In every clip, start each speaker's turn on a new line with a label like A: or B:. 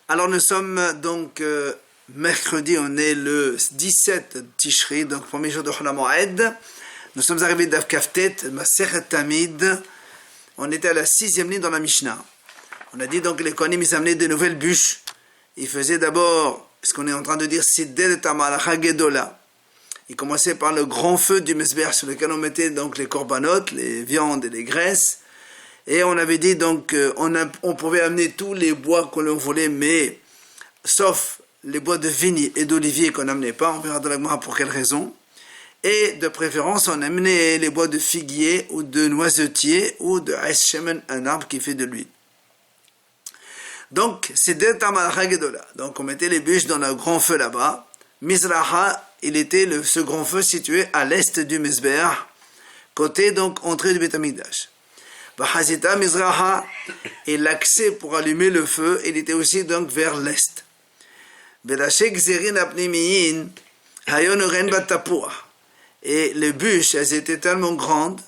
A: Alors nous sommes donc mercredi, on est le 17 Tishri, donc premier jour de Chol HaMoed. Nous sommes arrivés d'Av Kaftet, Masechet Tamid. On était à la 6e ligne dans la Mishnah. On a dit donc que les Kohanim ils amenaient de nouvelles bûches. Ils faisaient d'abord, parce qu'on est en train de dire Sidel Tamalacha Gedola. Ils commençaient par le grand feu du Mesber sur lequel on mettait donc les korbanot, les viandes et les graisses. Et on avait dit donc on pouvait amener tous les bois que l'on voulait, mais sauf les bois de vigne et d'olivier qu'on n'amenait pas. On verra dans la Gemara pour quelle raison. Et de préférence, on amenait les bois de figuier ou de noisetier ou de shemen, un arbre qui fait de l'huile. Donc, c'est de Tamalacha Gedola. Donc, on mettait les bûches dans le grand feu là-bas. Mizraha, il était ce grand feu situé à l'est du Mesber, côté donc entrée du Beth Amikdash. Bahazita Mizraha, et l'accès pour allumer le feu, il était aussi donc vers l'est. Et les bûches, elles étaient tellement grandes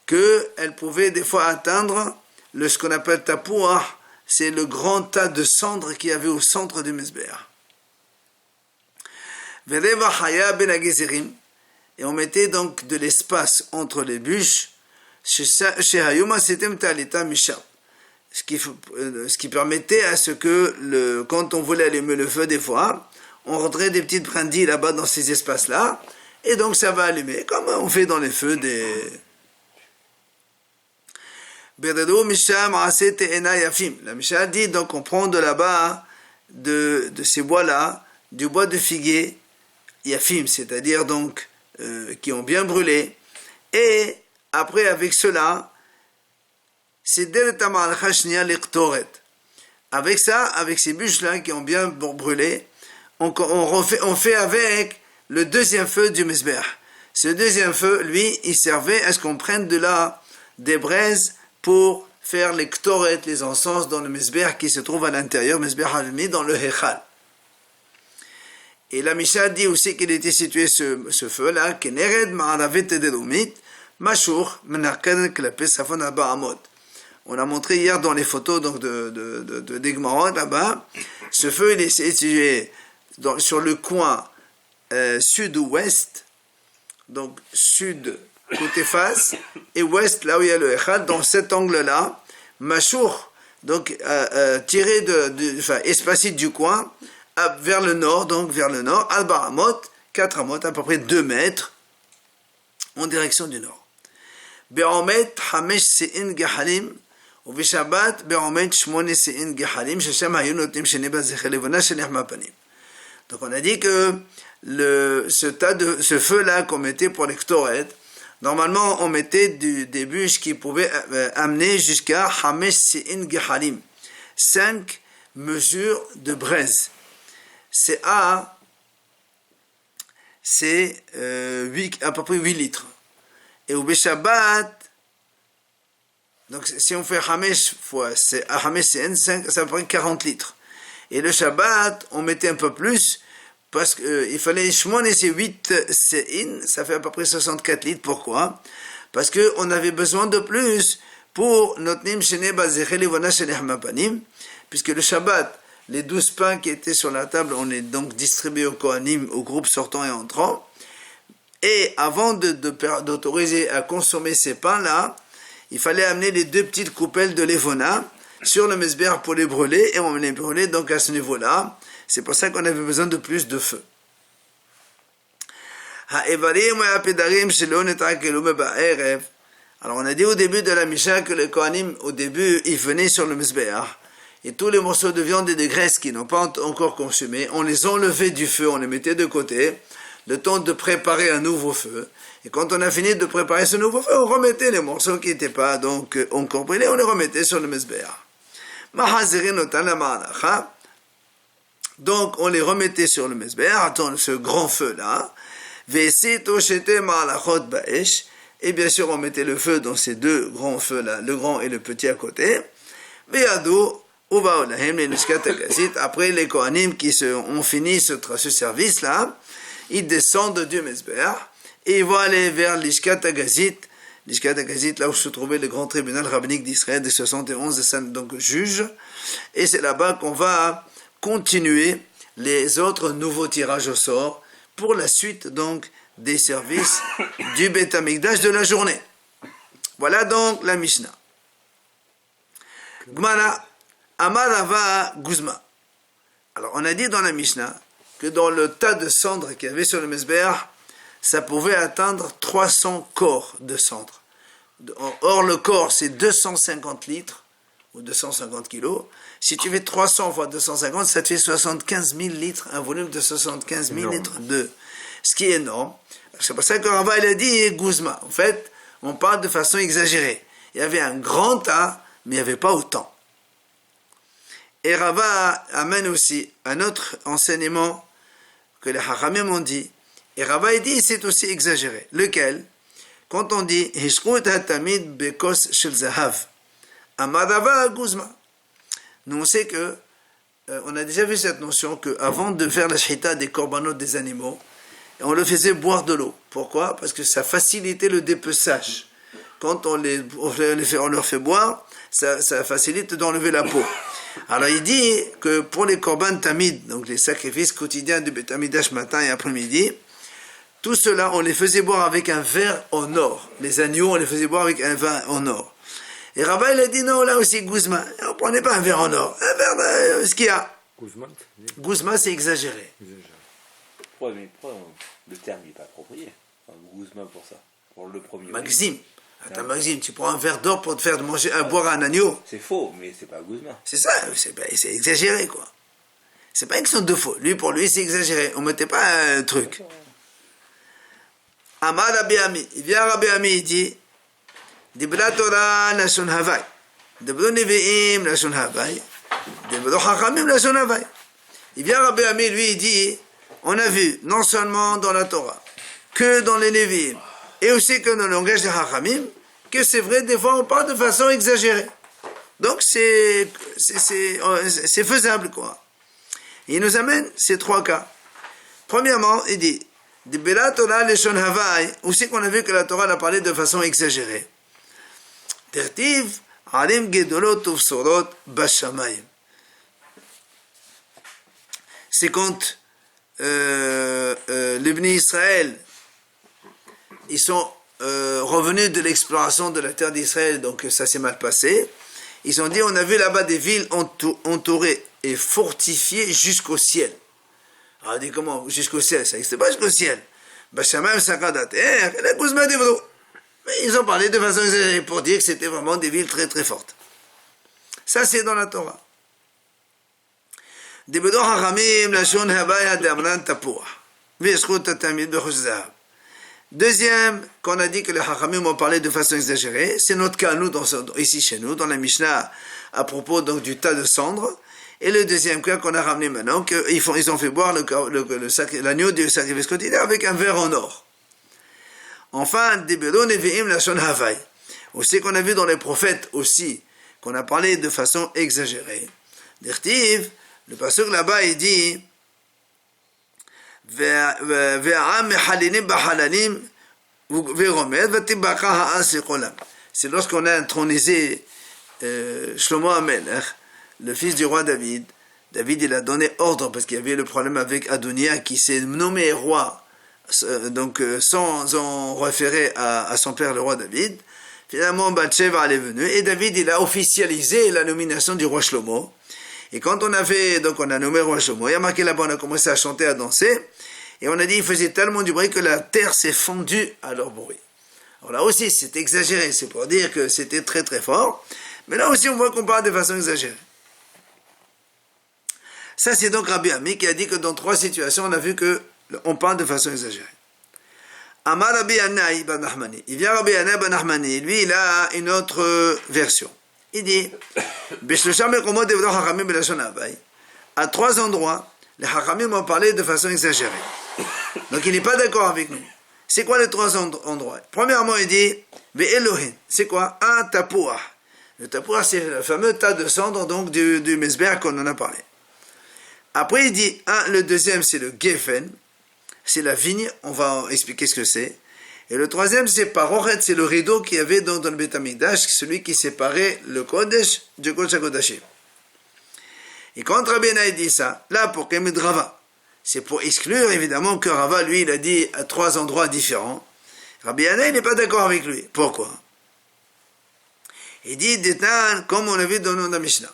A: qu'elles pouvaient des fois atteindre ce qu'on appelle tapouah, c'est le grand tas de cendres qu'il y avait au centre du Mesber. Et on mettait donc de l'espace entre les bûches, ce qui permettait à ce que quand on voulait allumer le feu des fois, on rentrait des petites brindilles là-bas dans ces espaces-là, et donc ça va allumer, comme on fait dans les feux des... La Mishnah dit donc on prend de là-bas, de ces bois-là, du bois de figuier, yafim, c'est-à-dire donc qui ont bien brûlé, et après avec cela, c'est avec ça, avec ces bûches-là qui ont bien brûlé, on fait avec le deuxième feu du Mesber. Ce deuxième feu, lui, il servait à ce qu'on prenne de là des braises pour faire les ktoret, les encens dans le Mesber qui se trouve à l'intérieur, Mesber Halmi, dans le Hechal. Et la Mishnah dit aussi qu'il était situé ce feu-là, Kenered Ma'aravet Edelomit, Mashur, Menarken Klapes Safon Abba Amod. On a montré hier dans les photos donc de Gemara là-bas. Ce feu, il est situé sur le coin sud-ouest, donc sud côté face, et ouest, là où il y a le Echad, dans cet angle-là, Mashur, donc espacé du coin, vers le nord, Alba Amot, 4 amot, à peu près 2 mètres, en direction du nord. Be'omet Hamesh Sein Gehalim, ou Bishabat Be'omet Shmone Sein Gehalim, Sheshem Hayunotim Sheneba Zechelevona Shenechma Panim. Donc on a dit que ce feu-là qu'on mettait pour les ktoret, normalement on mettait des bûches qui pouvaient amener jusqu'à Hamesh Sein Gehalim, 5 mesures de braise. C'est à peu près 8 litres. Et au Beshabbat, donc si on fait Hamesh fois, Hamesh c'est 5, ça fait 40 litres. Et le Shabbat, on mettait un peu plus, parce qu'il fallait Shmon et c'est 8 Sein, ça fait à peu près 64 litres. Pourquoi? Parce qu'on avait besoin de plus pour Notnim Sheneba Zechelivona Shenechma Panim, puisque le Shabbat, les 12 pains qui étaient sur la table, on est donc distribués au Kohanim, au groupe sortant et entrant. Et avant d'autoriser à consommer ces pains-là, il fallait amener les 2 petites coupelles de Levona sur le Mesber pour les brûler, et on les brûlait donc à ce niveau-là. C'est pour ça qu'on avait besoin de plus de feu. Alors on a dit au début de la Mishnah que les Kohanim, au début, ils venaient sur le Mesber, et tous les morceaux de viande et de graisse qui n'ont pas encore consumé, on les enlevait du feu, on les mettait de côté, le temps de préparer un nouveau feu. Et quand on a fini de préparer ce nouveau feu, on remettait les morceaux qui n'étaient pas donc encore brûlés, on les remettait sur le Mesber. Donc on les remettait sur le Mesber, ce grand feu-là. Et bien sûr on mettait le feu dans ces 2 grands feux-là, le grand et le petit à côté. Après les Kohanim qui ont fini ce service-là, ils descendent du Mesber et ils vont aller vers l'Ishkat Agazit, là où se trouvait le grand tribunal rabbinique d'Israël de 71 donc juges, et c'est là-bas qu'on va continuer les autres nouveaux tirages au sort pour la suite donc des services du Beth Amikdash de la journée. Voilà donc la Mishnah. Gmara, Amarava Guzma. Alors on a dit dans la Mishnah que dans le tas de cendres qu'il y avait sur le Mesbeh, ça pouvait atteindre 300 corps de cendres. Or le corps c'est 250 litres ou 250 kilos. Si tu fais 300 fois 250, ça te fait 75 000 litres, un volume de 75 000 litres d'eau. Ce qui est énorme. C'est pour ça que Rava il a dit Guzma. En fait, on parle de façon exagérée. Il y avait un grand tas, mais il n'y avait pas autant. Et Rava amène aussi un autre enseignement que les Hachamim ont dit. Et Rava il dit c'est aussi exagéré. Lequel? Quand on dit Hishkut hatamid bekos shel zahav, amadava guzma. Nous on sait que on a déjà vu cette notion que avant de faire la shita des korbanot des animaux, on le faisait boire de l'eau. Pourquoi? Parce que ça facilitait le dépeçage. Quand on leur fait boire, ça facilite d'enlever la peau. Alors il dit que pour les korban tamid, donc les sacrifices quotidiens du Beth Amikdash matin et après-midi, tout cela on les faisait boire avec un verre en or. Les agneaux on les faisait boire avec un vin en or. Et Rabbi il a dit non, là aussi Guzma, on ne prenait pas un verre en or, un verre de ce qu'il y a. Guzma c'est exagéré.
B: Ouais, mais le terme n'est pas approprié. Enfin, Guzma pour ça. Pour le premier.
A: Maxime. Attends, Maxime, tu prends un verre d'or pour te faire manger, boire un agneau.
B: C'est faux, mais c'est pas Guzma.
A: C'est ça, c'est exagéré quoi. C'est pas une question de faux. Pour lui c'est exagéré. On mettait pas un truc. Amar Rabbi Ami. Il vient Rabbi Ami, il dit Dibla Torah Lashon Havai. Dibla Nevi'im Lashon Havai. Dibla Chachamim Lashon Havai. Il vient Rabbi Ami, lui, il dit on a vu, non seulement dans la Torah, que dans les Nevi'im, et aussi que dans le langage des Chachamim, que c'est vrai, des fois on parle de façon exagérée. Donc c'est faisable, quoi. Et il nous amène ces trois cas. Premièrement, il dit Dibla Torah Lashon Havai, aussi qu'on a vu que la Torah a parlé de façon exagérée. Tertiv, Arim Gedolot Ufsorot Bashamayim. C'est quand les Bnei Israël ils sont revenus de l'exploration de la terre d'Israël, donc ça s'est mal passé. Ils ont dit on a vu là-bas des villes entourées et fortifiées jusqu'au ciel. Alors on dit comment jusqu'au ciel? Ça n'existe pas jusqu'au ciel. Bashamayim Sakadat. Mais ils ont parlé de façon exagérée pour dire que c'était vraiment des villes très très fortes. Ça c'est dans la Torah. Dibedor Hachamim Lashon Havai Adamran Tapuah. Veshchut Tatamid Bechosh Zahav. Deuxième, qu'on a dit que les Hachamim ont parlé de façon exagérée, c'est notre cas, nous, ici chez nous, dans la Mishnah, à propos donc du tas de cendres. Et le deuxième cas qu'on a ramené maintenant, ils ont fait boire l'agneau du sacrifice quotidien avec un verre en or. Enfin, Dibedor Nevi'im Lashon Havai. Aussi qu'on a vu dans les prophètes aussi, qu'on a parlé de façon exagérée. Dirtiv, le pasuk là-bas, il dit c'est lorsqu'on a intronisé Shlomo HaMelech, le fils du roi David. David, il a donné ordre, parce qu'il y avait le problème avec Adonia, qui s'est nommé roi, donc sans en référer à son père, le roi David. Finalement, Bathsheba est venue, et David, il a officialisé la nomination du roi Shlomo. Et quand on a nommé roi Shlomo, il y a marqué là-bas, on a commencé à chanter, à danser, et on a dit, il faisait tellement du bruit que la terre s'est fondue à leur bruit. Alors là aussi, c'est exagéré, c'est pour dire que c'était très très fort, mais là aussi, on voit qu'on parle de façon exagérée. Ça, c'est donc Rabbi Ami qui a dit que dans trois situations, on a vu que on parle de façon exagérée. Amar Rabbi Yanai ben Nachmani. Il vient Rabbi Yanai ben Nachmani. Lui, il a une autre version. Il dit, à trois endroits, les Hachamim ont parlé de façon exagérée. Donc il n'est pas d'accord avec nous. C'est quoi les trois endroits? Premièrement, il dit, Ve'elohin. C'est quoi? Un tapouah. Le tapouah, c'est le fameux tas de cendres donc du Mesbeh qu'on en a parlé. Après, il dit, le deuxième, c'est le Geffen. C'est la vigne. On va expliquer ce que c'est. Et le troisième, c'est Parochet, c'est le rideau qu'il y avait dans le Beth Amikdash, celui qui séparait le Kodesh du Kodesh HaKodashim. Et quand Rabbi Yannai dit ça, là, pour Kemed Rava, c'est pour exclure, évidemment, que Rava, lui, il a dit à 3 endroits différents. Rabbi Yannai, il n'est pas d'accord avec lui. Pourquoi? Il dit, Détan, comme on a vu dans la Mishnah,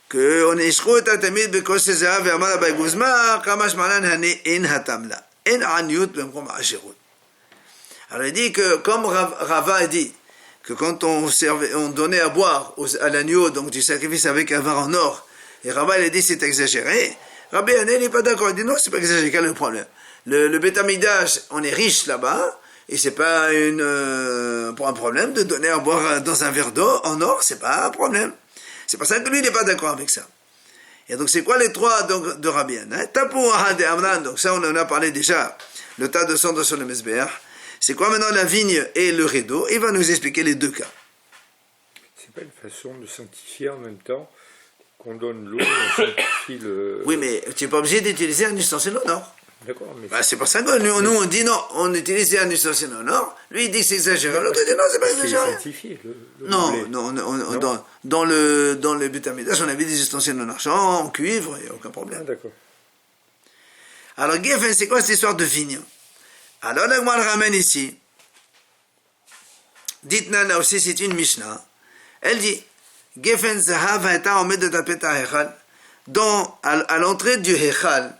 A: que on est ishkot atamid bekos zehav et amar Abai Guzma, kamash malan hane en hatamla, en anyut bemkom ashirut. Alors il dit que, comme Rava a dit, que quand on donnait à boire à l'agneau, donc du sacrifice avec un vin en or, et Rava il a dit c'est exagéré, Rabbi Yannai n'est pas d'accord, il dit non, c'est pas exagéré, quel est le problème? Le Beth Amikdash, on est riche là-bas, et c'est pas pour un problème de donner à boire dans un verre d'eau en or, c'est pas un problème. C'est pour ça que lui, il n'est pas d'accord avec ça. Et donc, c'est quoi les trois donc, de Rabbi Yannai? Tapou Ahad et Amran, donc ça, on en a parlé déjà, le tas de cendres sur le Mizbeach. C'est quoi maintenant la vigne et le rideau? Il va nous expliquer les deux cas.
C: C'est pas une façon de sanctifier en même temps qu'on donne l'eau et on sanctifie le...
A: Oui, mais tu n'es pas obligé d'utiliser un ustensile en or.
C: D'accord, mais...
A: Bah, c'est pour ça que nous, on dit non, on utilise un ustensile en or. Lui, il dit que c'est exagéré. L'autre dit non, c'est pas exagéré.
C: C'est sanctifié, le
A: non,
C: blé.
A: non, dans le Beth Amikdash, on avait des ustensiles en argent, en cuivre, il n'y a aucun problème.
C: Ah, d'accord.
A: Alors, Geffen, c'est quoi cette histoire de vigne? Alors, la Gemara le ramène ici. Dites-nous, là aussi, c'est une Mishnah. Elle dit, Geffen Zahav Haïta Omed de Tapeta Hechal. À l'entrée du Hechal,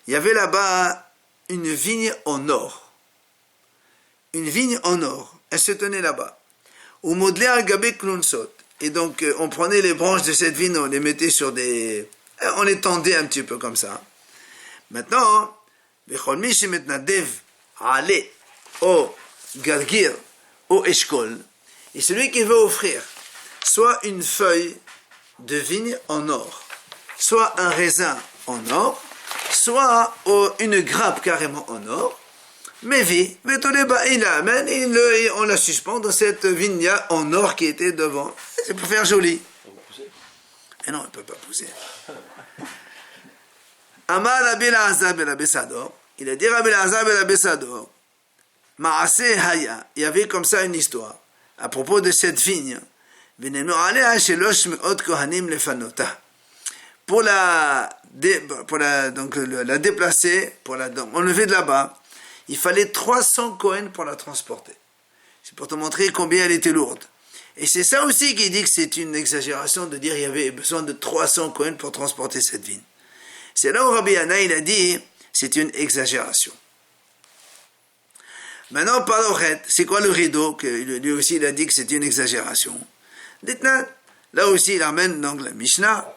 A: il y avait là-bas une vigne en or. Une vigne en or. Elle se tenait là-bas. Ou modelé al gabé klunsot. Et donc, on prenait les branches de cette vigne, on les mettait sur des... On les tendait un petit peu comme ça. Maintenant, Bechol mi shemetnadev ale au galgir au eshkol. Et celui qui veut offrir soit une feuille de vigne en or, soit un raisin en or, soit une grappe carrément en or, mais on la suspend dans cette vigne en or qui était devant. C'est pour faire joli. Et non, elle ne peut pas pousser. Amar Rabbi Elazar ben Rabbi Sadok, il a dit Rabbi Elazar ben Rabbi Sadok, Maase Haya, il y avait comme ça une histoire à propos de cette vigne. Pour la déplacer, pour la enlever de là-bas, il fallait 300 Kohen pour la transporter. C'est pour te montrer combien elle était lourde. Et c'est ça aussi qui dit que c'est une exagération de dire qu'il y avait besoin de 300 Kohen pour transporter cette vigne. C'est là où Rabbi Yannai il a dit c'est une exagération. Maintenant, Paroret, c'est quoi le rideau que lui aussi il a dit que c'est une exagération. Dites-nous, là aussi il amène donc la Mishnah.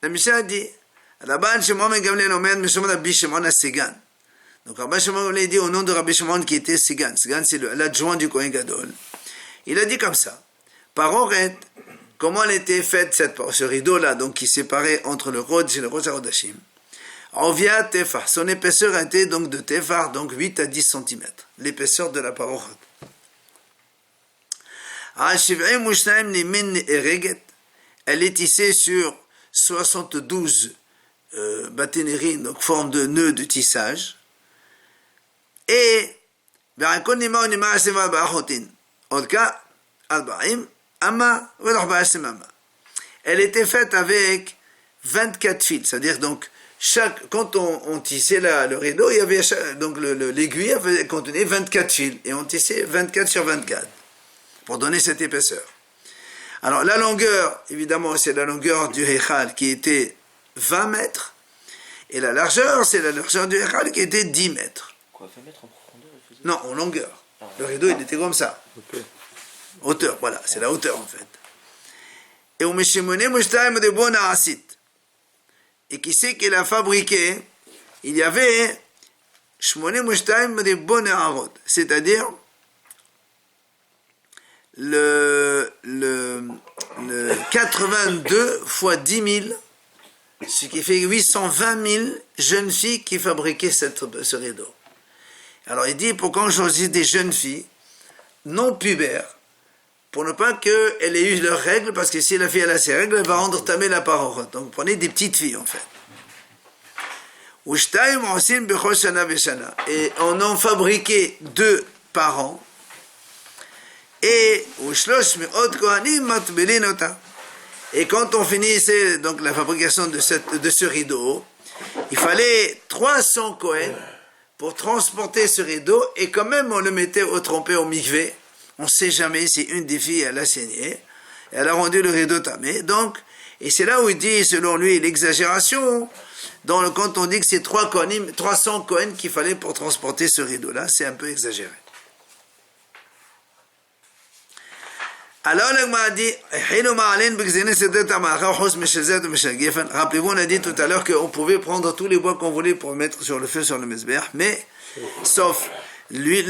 A: La Mishnah dit Rabban Shimon ben Gamliel omer mishum Rabbi Shimon HaSegan. Donc Rabbi Shimon Gamliel dit au nom de Rabbi Shimon qui était Segan. Segan c'est l'adjoint du Kohen Gadol. Il a dit comme ça. Paroret, comment elle était faite ce rideau-là, donc qui séparait entre le Rodj et le Rosh HaKodashim. Ovia Tefar, son épaisseur était donc de Tefar, donc 8 à 10 cm, l'épaisseur de la paroi. Elle est tissée sur 72 baténéries, donc forme de nœud de tissage. Et elle était faite avec 24 fils, c'est-à-dire donc quand on tissait le rideau, il y avait donc l'aiguille contenait 24 fils et on tissait 24 sur 24 pour donner cette épaisseur. Alors la longueur, évidemment, c'est la longueur du Hechal qui était 20 mètres et la largeur, c'est la largeur du Hechal qui était 10 mètres.
B: Quoi, 20 mètres en profondeur il faisait...
A: Non, en longueur. Le rideau, il était comme ça.
C: Okay.
A: Hauteur, voilà, c'est la hauteur en fait. Et au Meshimone Mushtaim de Bonaasit. Et qui c'est qu'il a fabriqué? Il y avait Shmone Mushtaim de Bonaarot, c'est-à-dire le 82 fois 10 000, ce qui fait 820 000 jeunes filles qui fabriquaient ce rideau. Alors il dit, pourquoi on choisit des jeunes filles non pubères, pour ne pas qu'elles aient eu leurs règles, parce que si la fille elle a ses règles, elle va rendre tamé la parole. Donc vous prenez des petites filles en fait. Et on en fabriquait 2 par an. Et Et quand on finissait donc la fabrication de ce rideau, il fallait 300 Kohen pour transporter ce rideau, et quand même on le mettait au trempé au mikvé. On ne sait jamais si une des filles elle a saigné, et elle a rendu le rideau tamé. Donc, et c'est là où il dit, selon lui, l'exagération, quand on dit que c'est 300 Kohen qu'il fallait pour transporter ce rideau-là, c'est un peu exagéré. Alors, l'Agma a dit, rappelez-vous, on a dit tout à l'heure qu'on pouvait prendre tous les bois qu'on voulait pour mettre sur le feu sur le Mizbeach, mais sauf les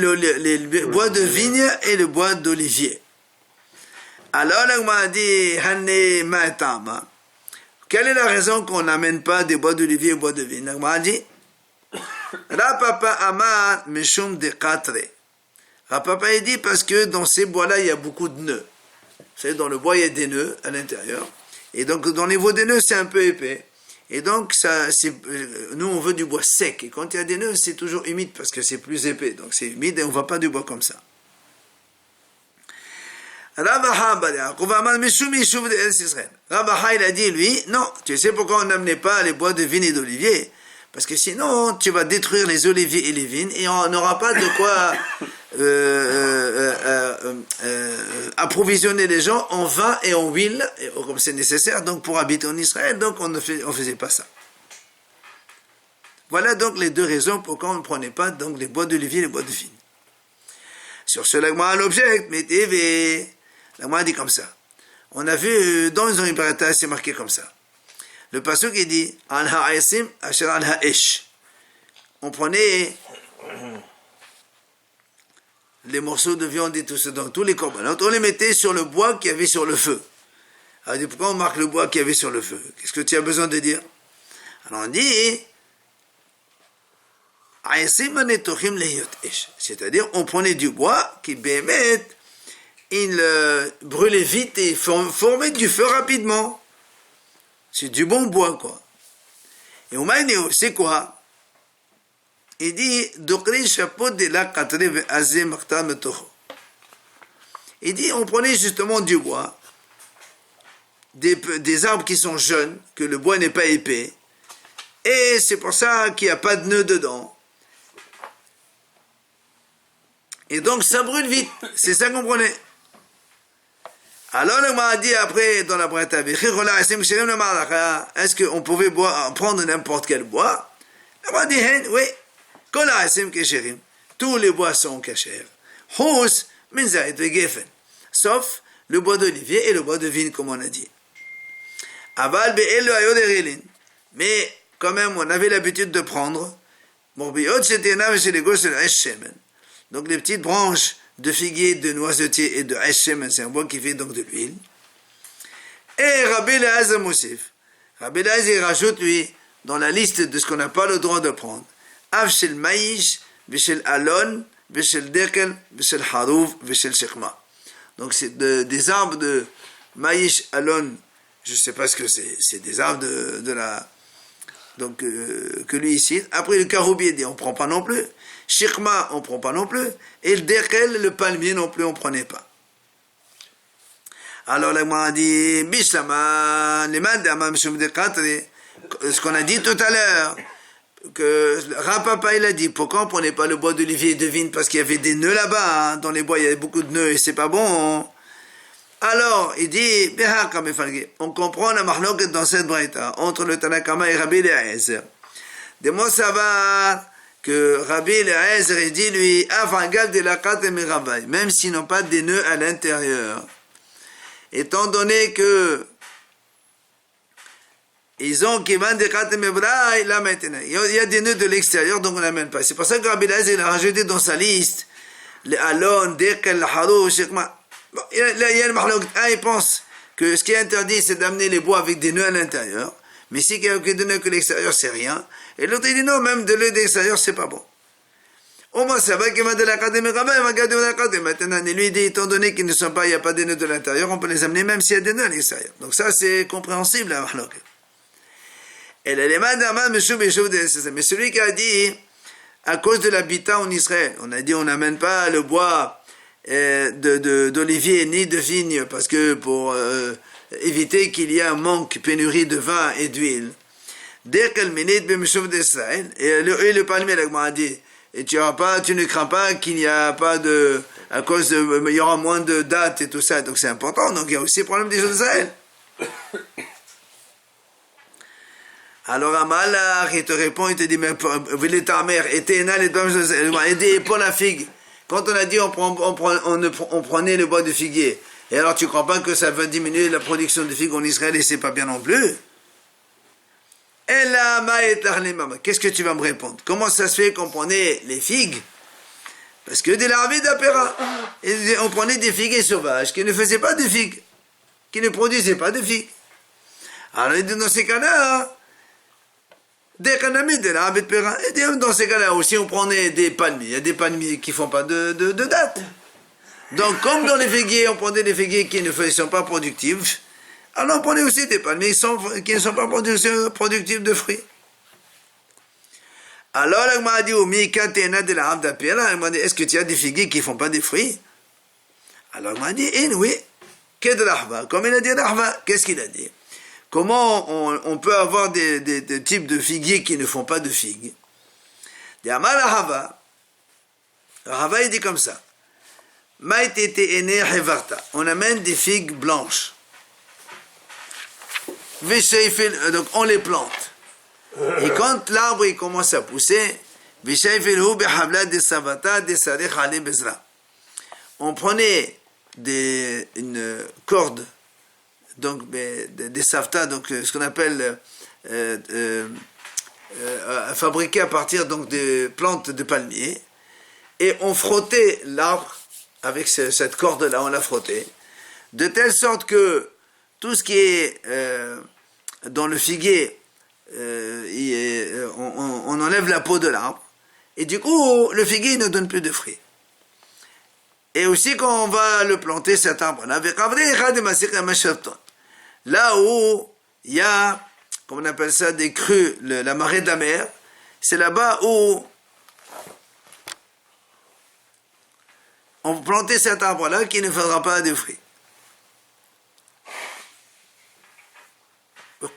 A: bois de vigne et le bois d'olivier. Alors, l'Agma a dit, quelle est la raison qu'on n'amène pas des bois d'olivier et bois de vigne? L'Agma a dit, Rapapa Amar Meshum de Katre. Rapapa a dit parce que dans ces bois-là, il y a beaucoup de nœuds. Vous savez, dans le bois, il y a des nœuds à l'intérieur. Et donc, dans les veaux des nœuds, c'est un peu épais. Et donc, nous, on veut du bois sec. Et quand il y a des nœuds, c'est toujours humide parce que c'est plus épais. Donc, c'est humide et on ne va pas du bois comme ça. Rabaha, il a dit, lui, non, tu sais pourquoi on n'amenait pas les bois de vigne et d'olivier? Parce que sinon, tu vas détruire les oliviers et les vignes et on n'aura pas de quoi approvisionner les gens en vin et en huile, comme c'est nécessaire, donc pour habiter en Israël, donc on ne faisait pas ça. Voilà donc les deux raisons pourquoi on ne prenait pas donc les bois d'olivier et les bois de vigne. Sur ce, l'Agma l'objet, mais TV, l'Agma dit comme ça. On a vu dans les Zohar, c'est marqué comme ça. Le pasuk il dit Al ha'asim asher al ha'esh. On prenait les morceaux de viande et tout ça, donc tous les corbanotes, on les mettait sur le bois qu'il y avait sur le feu. Alors, on dit, pourquoi on marque le bois qu'il y avait sur le feu? Qu'est-ce que tu as besoin de dire? Alors on dit c'est-à-dire on prenait du bois qui bémet, il brûlait vite et formait du feu rapidement. C'est du bon bois, quoi. Et au Maïnéo, c'est quoi? Il dit, il dit, on prenait justement du bois, des arbres qui sont jeunes, que le bois n'est pas épais, et c'est pour ça qu'il n'y a pas de nœud dedans. Et donc ça brûle vite, c'est ça qu'on prenait. Alors on m'a dit après dans la Braïta, est-ce qu'on pouvait prendre n'importe quel bois? On m'a dit, oui, tous les bois sont cachers. Sauf le bois d'olivier et le bois de vigne, comme on a dit. Mais quand même, on avait l'habitude de prendre donc les petites branches de figuier, de noisetier et de hachem, c'est un bois qui fait donc de l'huile. Et Rabbi Eliezer Moussif, Rabbi Eliezer rajoute lui dans la liste de ce qu'on n'a pas le droit de prendre. Avshel maïsh, veshel alon, veshel dekel, veshel harouf, veshel shekma. Donc c'est des arbres de maïsh, alon, je ne sais pas ce que c'est des arbres de la... Donc que lui ici. Après le caroubier dit on ne prend pas non plus. Shikma, on ne prend pas non plus. Et le dekel, le palmier non plus, on ne prenait pas. Alors, là, moi, on dit, Bishlama, ce qu'on a dit tout à l'heure, que Rapapa, il a dit, pourquoi on ne prenait pas le bois d'olivier et de vigne? Parce qu'il y avait des nœuds là-bas, hein, dans les bois, il y avait beaucoup de nœuds et c'est pas bon. Hein. Alors, il dit, on comprend la mahloket dans cette braïta, entre le Tanakama et Rabbi Eliezer. De moi, ça va que Rabbi Eliezer dit lui, même s'ils n'ont pas des nœuds à l'intérieur, étant donné que ils ont qui vendent des là maintenant, il y a des nœuds de l'extérieur, donc on n'amène pas. C'est pour ça que Rabbi Eliezer a rajouté dans sa liste les alon, dekel, harou, shekma. Bon, il y a le mahlok. Il pense que ce qui est interdit, c'est d'amener les bois avec des nœuds à l'intérieur. Mais si il y a que des nœuds que l'extérieur, c'est rien. Et l'autre, il dit non, même de nœuds d'extérieur, c'est pas bon. Au moins, ça va qu'il m'a de la carte, mais il m'a gardé de la carte. Maintenant, il lui dit, étant donné qu'ils ne sont pas, il n'y a pas des nœuds de l'intérieur, on peut les amener même s'il y a des nœuds à l'extérieur. Donc ça, c'est compréhensible, la mahlok. Et l'élément d'Aman, mais celui qui a dit, à cause de l'habitat en Israël, on a dit, on n'amène pas le bois d'olivier ni de vigne parce que pour éviter qu'il y ait un manque, pénurie de vin et d'huile. Dès qu'elle minute, et le palmier, la Gemara dit, et tu ne crains pas qu'il n'y a pas de, à cause de, il y aura moins de dates et tout ça, donc c'est important, donc il y a aussi le problème des jours d'Israël. Alors Amalach, il te répond, il te dit, mais ta mère, et pour la figue, quand on a dit on prenait le bois de figuier, et alors tu crois pas que ça va diminuer la production de figues en Israël, et c'est pas bien non plus? Qu'est-ce que tu vas me répondre? Comment ça se fait qu'on prenait les figues? Parce que de l'armée d'Apéra, on prenait des figuiers sauvages qui ne faisaient pas de figues, qui ne produisaient pas de figues. Alors dans ces cas-là, dès qu'on a mis de l'armée d'Apéra, et dans ces cas-là aussi on prenait des palmiers. Il y a des palmiers qui ne font pas de date. Donc comme dans les figuiers, on prenait des figuiers qui ne sont pas productifs, alors on prenait aussi des palmiers qui ne sont pas productifs de fruits. Alors la Gemara dit, est-ce que tu as des figuiers qui ne font pas des fruits? Alors la Gemara dit, oui, comme il a dit Rahva, qu'est-ce qu'il a dit? Comment on peut avoir des types de figuiers qui ne font pas de figues? Rahva, il dit comme ça, on amène des figues blanches. Donc on les plante. Et quand l'arbre il commence à pousser, on prenait une corde, donc des savta, donc ce qu'on appelle fabriqué à partir donc des plantes de palmier, et on frottait l'arbre avec cette corde-là, on la frottait, de telle sorte que tout ce qui est dans le figuier, on enlève la peau de l'arbre, et du coup, le figuier ne donne plus de fruits. Et aussi, quand on va le planter, cet arbre-là, là où il y a, comment on appelle ça, des crues, la marée de la mer, c'est là-bas où on plantait cet arbre-là qui ne fera pas de fruits. Et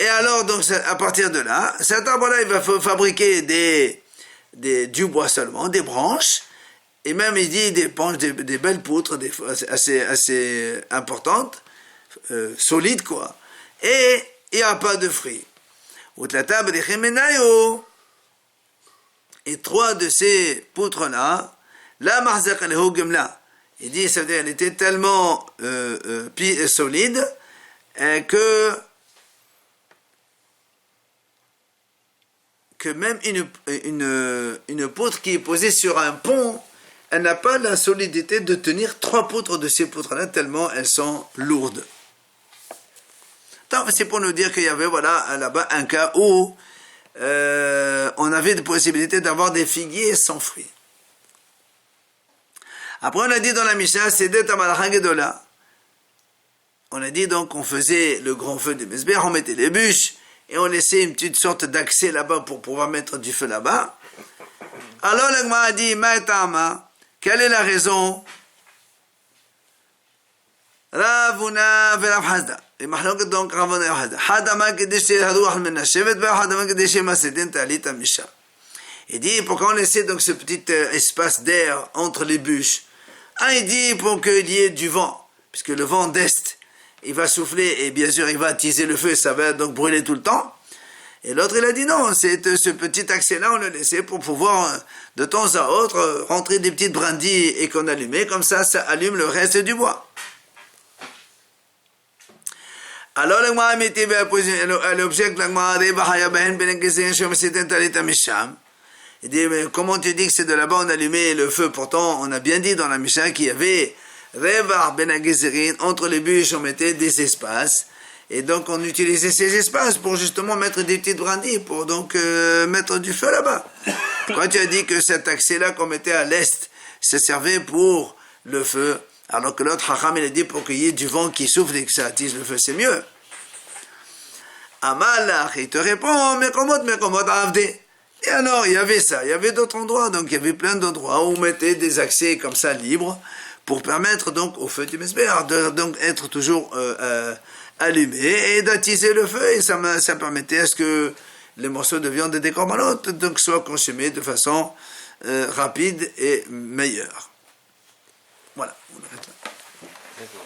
A: alors, donc, à partir de là, cet arbre-là, il va fabriquer du bois seulement, des branches, et même, il dit, des belles poutres, assez importantes, solides, quoi. Et il n'y a pas de fruits. Et 3 de ces poutres-là, la marzak al-hugmla, il dit, c'est-à-dire, elle était tellement solide, que même une poutre qui est posée sur un pont, elle n'a pas la solidité de tenir 3 poutres de ces poutres-là, tellement elles sont lourdes. Donc, c'est pour nous dire qu'il y avait, voilà, là-bas un cas où on avait des possibilités d'avoir des figuiers sans fruits. Après, on a dit dans la Mishnah, c'est d'Etamalachangedola. On a dit donc qu'on faisait le grand feu de Mesbeh, on mettait les bûches et on laissait une petite sorte d'accès là-bas pour pouvoir mettre du feu là-bas. Alors le Gemara a dit, Ma'etama, quelle est la raison? Ravuna ve Rav Hazda. Et Mahlok donc Ravuna ve Rav Hazda. Hadama kedesh haruach min hashevet ve hadama kedesh masedin talita misha. Il dit, pourquoi on laissait donc ce petit espace d'air entre les bûches? Un, il dit pour qu'il y ait du vent, puisque le vent d'est, il va souffler et bien sûr il va attiser le feu et ça va donc brûler tout le temps. Et l'autre il a dit non, c'est ce petit accès-là on le laissait pour pouvoir de temps à autre rentrer des petites brindilles et qu'on allumait, comme ça allume le reste du bois. Alors le Gemara elle objecte la Gemara il dit mais comment tu dis que c'est de là-bas on allumait le feu? Pourtant on a bien dit dans la Mishnah qu'il y avait entre les bûches, on mettait des espaces, et donc on utilisait ces espaces pour justement mettre des petites brindilles, pour donc mettre du feu là-bas. Quand tu as dit que cet accès-là qu'on mettait à l'est, ça servait pour le feu, alors que l'autre Chacham, il a dit pour qu'il y ait du vent qui souffle et que ça attise le feu, c'est mieux. Amalach, il te répond, mais comment avdé? Et alors, il y avait ça, il y avait d'autres endroits, donc il y avait plein d'endroits où on mettait des accès comme ça libres, pour permettre donc au feu du Mesbéach de donc être toujours allumé et d'attiser le feu, et ça permettait à ce que les morceaux de viande des corbanotes donc soient consommés de façon rapide et meilleure. Voilà, on arrête là.
B: D'accord.